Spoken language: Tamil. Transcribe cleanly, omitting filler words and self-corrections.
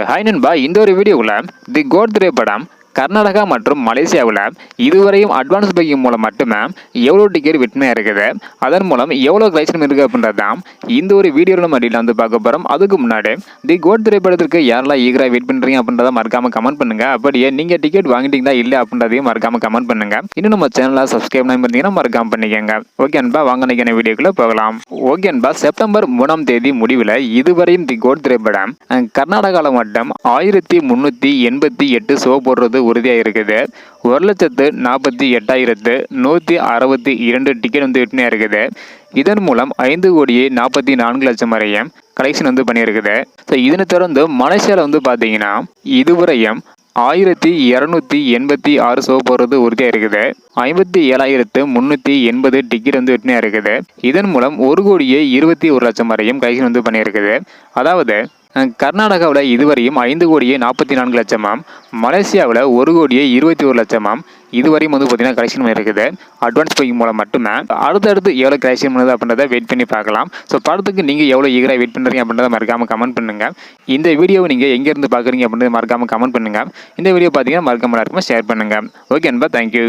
ஹாய் நண்பா, இந்த ஒரு வீடியோவில் தி கோட் திரைப்படம் கர்நாடகா மற்றும் மலேசியாவில் இதுவரையும் அட்வான்ஸ் புக்கிங் மூலம் மட்டுமே எவ்வளோ டிக்கெட் விற்பனை இருக்குது, அதன் மூலம் எவ்வளோ கலெக்ஷன் இருக்குது அப்படின்றது தான் இந்த ஒரு வீடியோவில் நம்ம டீட்டெயில் வந்து பார்க்க போகிறோம். அதுக்கு முன்னாடி தி கோட் திரைப்படத்திற்கு யாரெல்லாம் ஈகராக வெயிட் பண்ணுறீங்க அப்படின்றத மறக்காம கமெண்ட் பண்ணுங்க. அப்படியே நீங்கள் டிக்கெட் வாங்கிட்டீங்களா இல்லை அப்படின்றதையும் மறக்காம கமெண்ட் பண்ணுங்க. இன்னும் நம்ம சேனலை சப்ஸ்கிரைப் பண்ணி இருந்தீங்கன்னா மறக்காம பண்ணிக்கோங்க. ஓகே அன்பா, வாங்க நினைக்கிற வீடியோக்குள்ள போகலாம். ஓகே அன்பா, செப்டம்பர் 3ஆம் தேதி முடிவில் இதுவரையும் தி கோட் திரைப்படம் கர்நாடகாவில் மட்டும் 1388 ஷோ போடுறது உறுதியாக இருக்குது. 1,48,162 டிக்கெட் வந்து விற்பனையாக இருக்குது. இதன் மூலம் 5,44,00,000 வரையும் கலெக்ஷன் வந்து பண்ணியிருக்குது. ஸோ இதனை தொடர்ந்து மலேசியாவில் வந்து பார்த்தீங்கன்னா இதுவரையும் 1,286 ஷோ போடுறது உறுதியாக இருக்குது. 57,380 டிக்கெட் வந்து விற்பனையாக இருக்குது. இதன் மூலம் 1,21,00,000 வரையும் கலெக்ஷன் வந்து பண்ணியிருக்குது. அதாவது கர்நாடகாவில் இதுவரையும் 5,44,00,000, மலேசியாவில் 1,21,00,000 இதுவரையும் வந்து பார்த்தீங்கன்னா கலெக்ஷன் இருக்குது. அட்வான்ஸ் புக்கிங் மூலம் மட்டுமே. அடுத்தடுத்து எவ்வளோ கலெக்ஷன் பண்ணுது அப்படின்றத வெயிட் பண்ணி பார்க்கலாம். ஸோ படத்துக்கு நீங்கள் எவ்வளோ ஈகராக வெயிட் பண்ணுறீங்க அப்படின்றத மறக்காமல் கமெண்ட் பண்ணுங்கள். இந்த வீடியோவை நீங்கள் எங்கேருந்து பார்க்குறீங்க அப்படின்றத மறக்காமல் கமெண்ட் பண்ணுங்கள். இந்த வீடியோ பார்த்தீங்கன்னா மறக்காம எல்லாருக்குமே ஷேர் பண்ணுங்கள். ஓகே அன்பா, தேங்க்யூ.